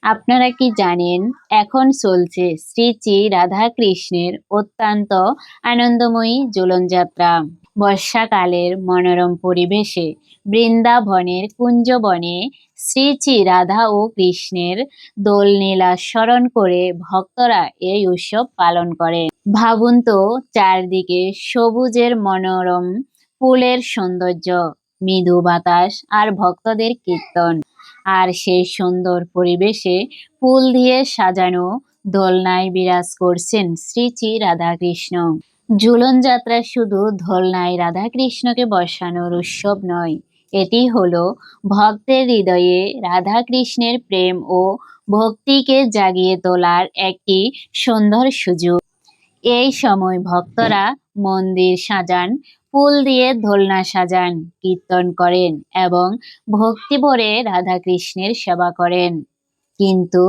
আপনারা কি জানেন এখন চলছে শ্রী শ্রী রাধা কৃষ্ণের অত্যন্ত আনন্দময়ী ঝুলনযাত্রা। বর্ষাকালের মনোরম পরিবেশে বৃন্দাবনের কুঞ্জবনে শ্রী শ্রী রাধা ও কৃষ্ণের দোলনীলা স্মরণ করে ভক্তরা এই উৎসব পালন করে। ভাবুন তো, চারদিকে সবুজের মনোরম ফুলের সৌন্দর্য, মৃদু বাতাস আর ভক্তদের কীর্তন। আর সেই সুন্দর পরিবেশে ফুল দিয়ে সাজানো দোলনায় বিরাজ করছেন শ্রী শ্রী রাধাকৃষ্ণ। ঝুলন যাত্রা শুধু দোলনায় রাধাকৃষ্ণকে বসানোর উৎসব নয়, এটি হলো ভক্তের হৃদয়ে রাধাকৃষ্ণের প্রেম ও ভক্তিকে জাগিয়ে তোলার একটি সুন্দর সুযোগ। এই সময় ভক্তরা মন্দির সাজান, ফুল দিয়ে দোলনা সাজান, কীর্তন করেন এবং ভক্তি ভরে রাধাকৃষ্ণের সেবা করেন। কিন্তু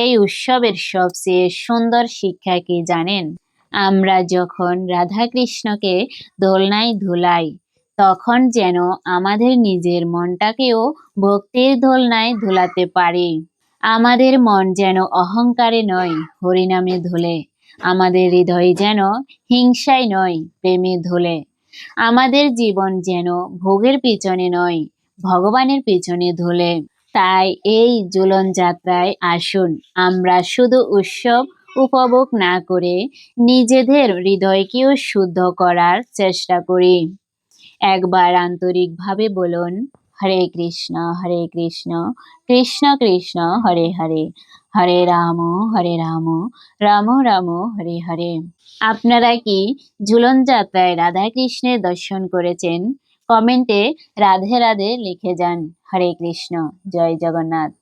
এই উৎসবের সবচেয়ে সুন্দর শিক্ষা কি জানেন? আমরা যখন রাধাকৃষ্ণকে দোলনায় ধুলাই, তখন যেন আমাদের নিজের মনটাকেও ভক্তির দোলনায় ধুলাতে পারি। আমাদের মন যেন অহংকারে নয়, হরিনামে ধুলে। আমাদের হৃদয় যেন হিংসায় নয়, প্রেমে ধুলে। আমাদের জীবন যেন ভোগের পিছনে নয়, ভগবানের পিছনে ধুলে। তাই এই ঝুলন যাত্রায় আসুন আমরা শুধু উৎসব উপভোগ না করে নিজেদের হৃদয়কেও শুদ্ধ করার চেষ্টা করি। একবার আন্তরিকভাবে বলুন, হরে কৃষ্ণ কৃষ্ণ কৃষ্ণ হরে হরে, হরে রাম রাম রাম হরে হরে। আপনারা কি ঝুলন যাত্রায় রাধা কৃষ্ণের দর্শন করেছেন? কমেন্টে রাধে রাধে লিখে যান। হরে কৃষ্ণ, জয় জগন্নাথ।